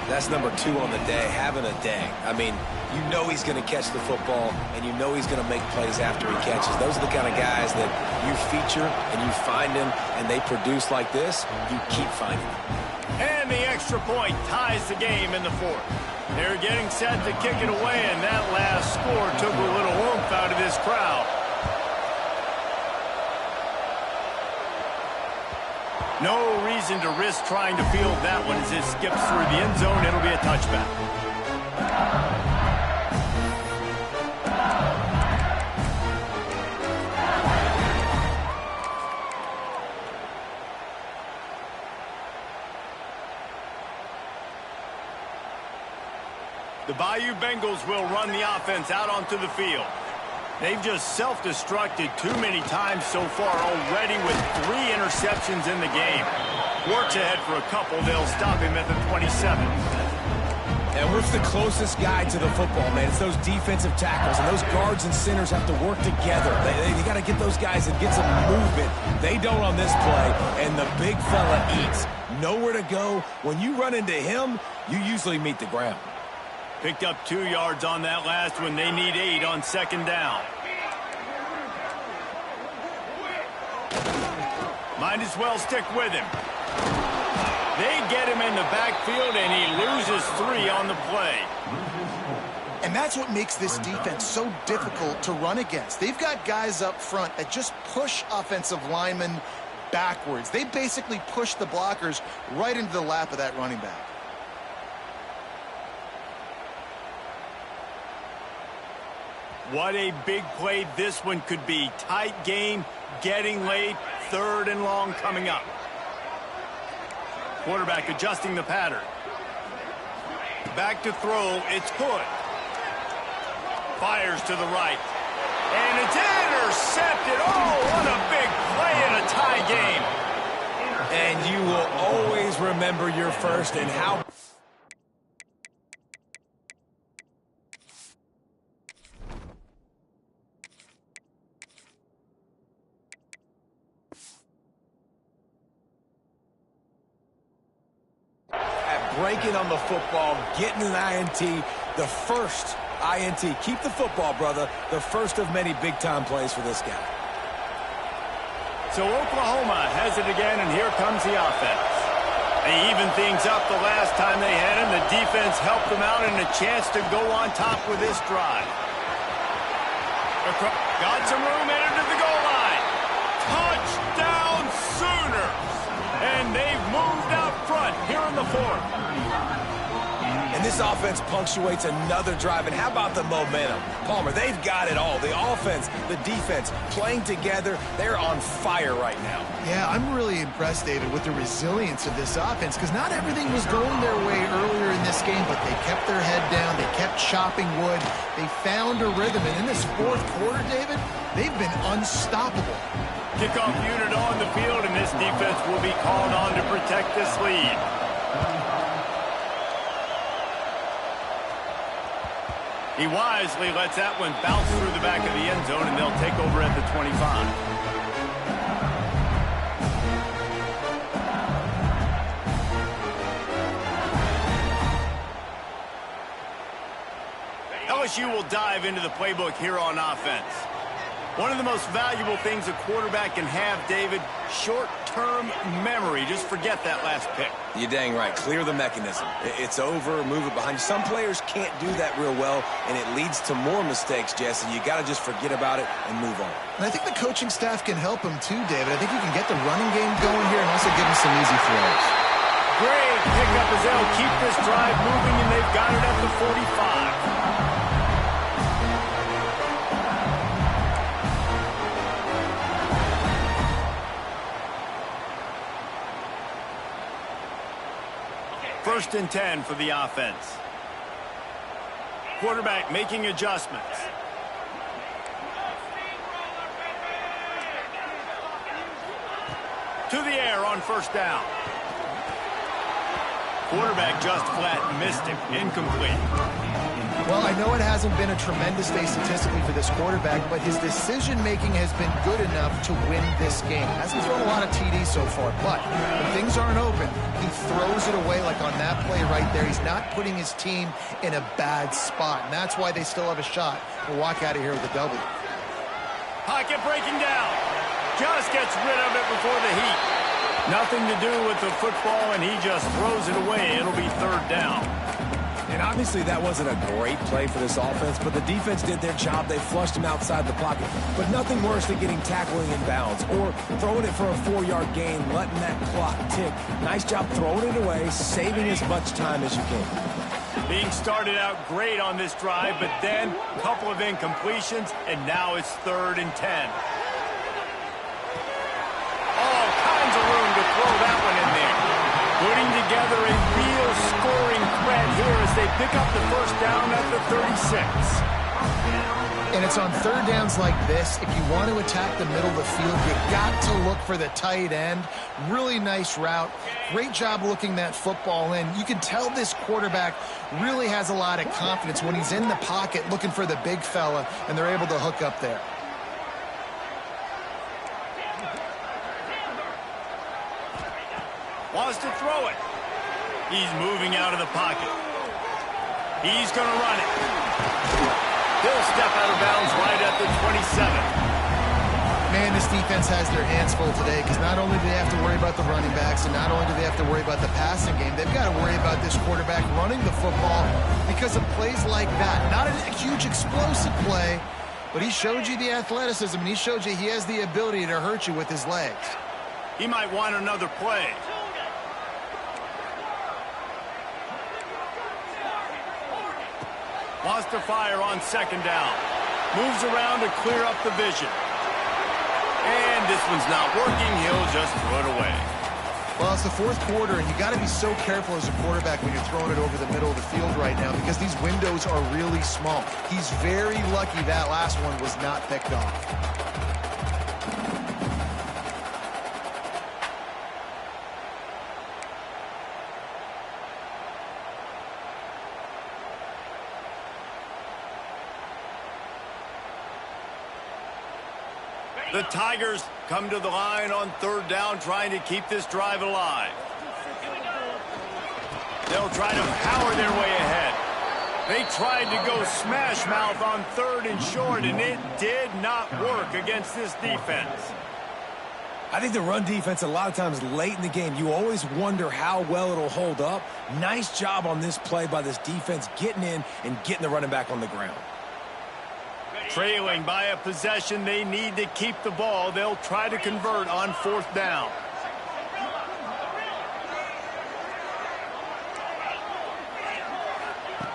That's number 2 on the day, having a day. I mean, you know he's going to catch the football, and you know he's going to make plays after he catches. Those are the kind of guys that you feature, and you find them, and they produce like this, you keep finding them. And the extra point ties the game in the 4th. They're getting set to kick it away, and that last score took a little oomph out of this crowd. No reason to risk trying to field that one as it skips through the end zone. It'll be a touchback. The Bayou Bengals will run the offense out onto the field. They've just self-destructed too many times so far already with 3 interceptions in the game. Works ahead for a couple. They'll stop him at the 27. And what's the closest guy to the football, man? It's those defensive tackles, and those guards and centers have to work together. They got to get those guys and get some movement. They don't on this play, and the big fella eats. Nowhere to go. When you run into him, you usually meet the ground. Picked up 2 yards on that last one. They need 8 on second down. Might as well stick with him. They get him in the backfield, and he loses 3 on the play. And that's what makes this defense so difficult to run against. They've got guys up front that just push offensive linemen backwards. They basically push the blockers right into the lap of that running back. What a big play this one could be. Tight game, getting late, 3rd and long coming up. Quarterback adjusting the pattern. Back to throw, it's Hood. Fires to the right. And it's intercepted. Oh, what a big play in a tie game. And you will always remember your first and how... breaking on the football, getting an INT, the first INT. Keep the football, brother. The first of many big-time plays for this guy. So Oklahoma has it again, and here comes the offense. They even things up the last time they had him. The defense helped them out and a chance to go on top with this drive. Got some room, headed to the goal line. Touchdown Sooners! And they've moved out front here in the 4th. And this offense punctuates another drive. And how about the momentum? Palmer, they've got it all. The offense, the defense, playing together. They're on fire right now. Yeah, I'm really impressed, David, with the resilience of this offense, because not everything was going their way earlier in this game, but they kept their head down. They kept chopping wood. They found a rhythm. And in this 4th quarter, David, they've been unstoppable. Kickoff unit on the field, and this defense will be called on to protect this lead. He wisely lets that one bounce through the back of the end zone, and they'll take over at the 25. LSU will dive into the playbook here on offense. One of the most valuable things a quarterback can have, David, short-term memory. Just forget that last pick. You're dang right. Clear the mechanism. It's over, move it behind you. Some players can't do that real well, and it leads to more mistakes, Jesse. You got to just forget about it and move on. And I think the coaching staff can help him too, David. I think you can get the running game going here and also give him some easy throws. Great pickup as they'll keep this drive moving, and they've got it at the 45. First and 10 for the offense. Quarterback making adjustments. To the air on first down. Quarterback just flat missed him. Incomplete. Well, I know it hasn't been a tremendous day statistically for this quarterback, but his decision-making has been good enough to win this game. Hasn't thrown a lot of TDs so far, but when things aren't open, he throws it away like on that play right there. He's not putting his team in a bad spot, and that's why they still have a shot to walk out of here with a W. Pocket breaking down. Just gets rid of it before the heat. Nothing to do with the football, and he just throws it away. It'll be 3rd down. And obviously that wasn't a great play for this offense, but the defense did their job. They flushed him outside the pocket. But nothing worse than getting tackling in bounds or throwing it for a 4-yard gain, letting that clock tick. Nice job throwing it away, saving as much time as you can. Being started out great on this drive, but then a couple of incompletions, and now it's 3rd and 10. All kinds of room to throw that one in there. Putting together a real scoring threat here as they pick up the first down at the 36. And it's on 3rd downs like this. If you want to attack the middle of the field, you got to look for the tight end. Really nice route. Great job looking that football in. You can tell this quarterback really has a lot of confidence when he's in the pocket looking for the big fella, and they're able to hook up there. Wants to throw it. He's moving out of the pocket. He's going to run it. He'll step out of bounds right at the 27. Man, this defense has their hands full today because not only do they have to worry about the running backs and not only do they have to worry about the passing game, they've got to worry about this quarterback running the football because of plays like that. Not a huge explosive play, but he showed you the athleticism and he showed you he has the ability to hurt you with his legs. He might want another play. Wants to fire on 2nd down. Moves around to clear up the vision. And this one's not working. He'll just throw it away. Well, it's the 4th quarter, and you got to be so careful as a quarterback when you're throwing it over the middle of the field right now because these windows are really small. He's very lucky that last one was not picked off. The Tigers come to the line on 3rd down, trying to keep this drive alive. They'll try to power their way ahead. They tried to go smash mouth on 3rd and short, and it did not work against this defense. I think the run defense, a lot of times late in the game, you always wonder how well it'll hold up. Nice job on this play by this defense, getting in and getting the running back on the ground. Trailing by a possession, they need to keep the ball. They'll try to convert on 4th down.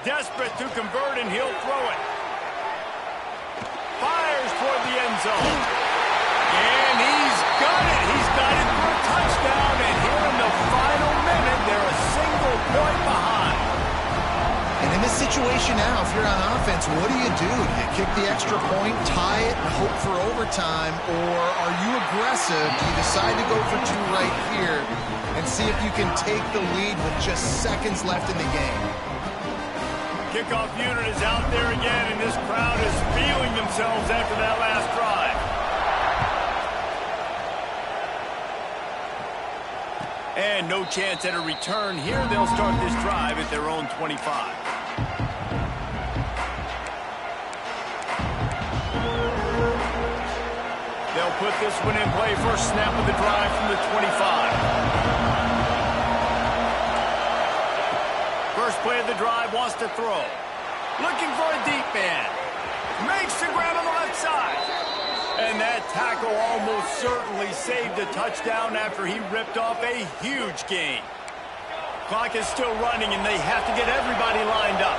Desperate to convert, and he'll throw it. Fires toward the end zone. And he's got it. He's got it for a touchdown. And here in the final minute, they're a single point behind. And in this situation now, if you're on offense, what do? Do you kick the extra point, tie it, and hope for overtime, or are you aggressive? Do you decide to go for 2 right here and see if you can take the lead with just seconds left in the game? Kickoff unit is out there again, and this crowd is feeling themselves after that last drive. And no chance at a return here. They'll start this drive at their own 25. They'll put this one in play. First snap of the drive from the 25. First play of the drive, wants to throw. Looking for a deep man. Makes the grab on the left side. And that tackle almost certainly saved a touchdown after he ripped off a huge gain. Clock is still running, and they have to get everybody lined up.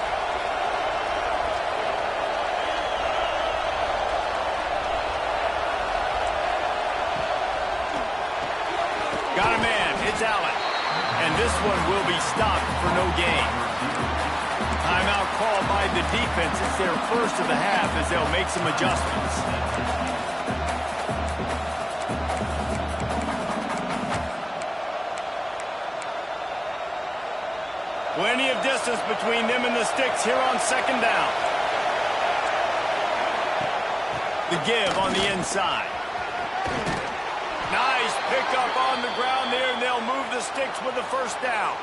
Got a man. It's Allen. And this one will be stopped for no gain. Timeout called by the defense. It's their first of the half as they'll make some adjustments. Plenty of distance between them and the sticks here on 2nd down. The give on the inside. Nice pickup on the ground there, and they'll move the sticks with the first down.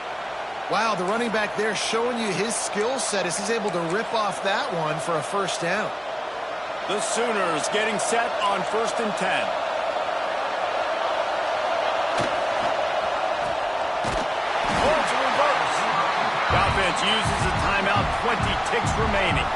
Wow, the running back there showing you his skill set as he's able to rip off that one for a first down. The Sooners getting set on 1st and 10. Offense offense uses a timeout, 20 ticks remaining.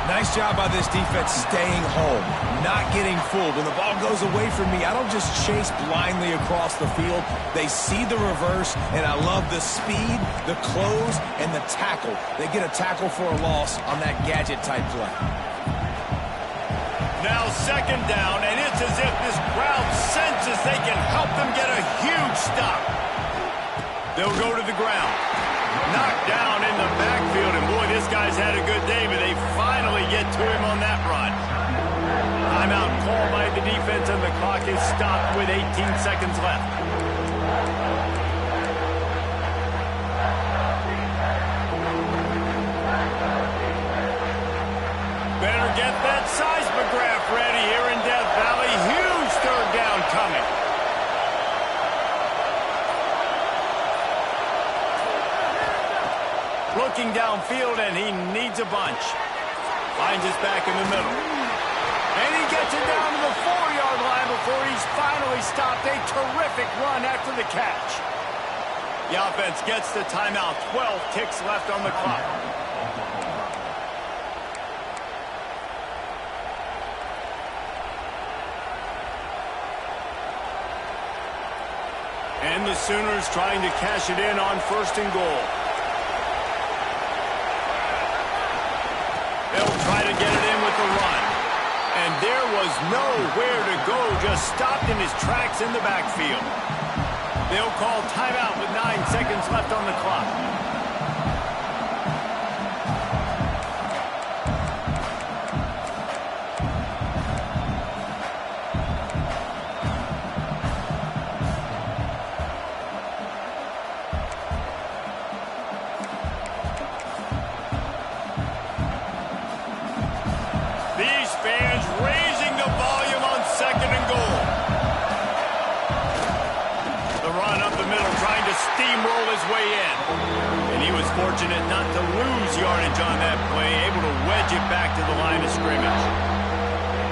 Nice job by this defense staying home, not getting fooled. When the ball goes away from me, I don't just chase blindly across the field. They see the reverse, and I love the speed, the close, and the tackle. They get a tackle for a loss on that gadget-type play. Now second down, and it's as if this crowd senses they can help them get a huge stop. They'll go to the ground. Knocked down in the backfield, and boy, this guy's had a good day, but they finally get to him on that run. Timeout called by the defense, and the clock is stopped with 18 seconds left. Better get that seismograph ready here in Death Valley. Huge third down coming. Looking downfield, and he needs a bunch. Finds his back in the middle. And he gets it down to the 4-yard line before he's finally stopped. A terrific run after the catch. The offense gets the timeout. 12 ticks left on the clock. And the Sooners trying to cash it in on 1st and goal. They'll try to get it in with the run. And there was nowhere to go, just stopped in his tracks in the backfield. They'll call timeout with 9 seconds left on the clock. Fans raising the volume on 2nd and goal. The run up the middle, trying to steamroll his way in. And he was fortunate not to lose yardage on that play, able to wedge it back to the line of scrimmage.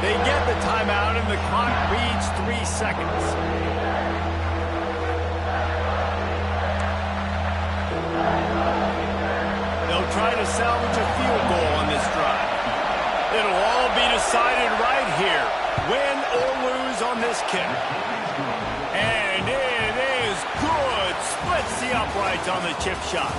They get the timeout, and the clock reads 3 seconds. They'll try to salvage a field goal on this drive. It'll all be decided right here, win or lose on this kick. And it is good. Splits the uprights on the chip shot.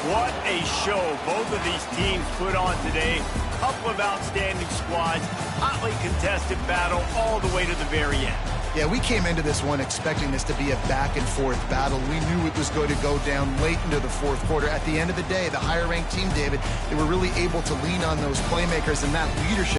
What a show both of these teams put on today. Couple of outstanding squads, hotly contested battle all the way to the very end. Yeah, we came into this one expecting this to be a back-and-forth battle. We knew it was going to go down late into the 4th quarter. At the end of the day, the higher-ranked team, David, they were really able to lean on those playmakers and that leadership.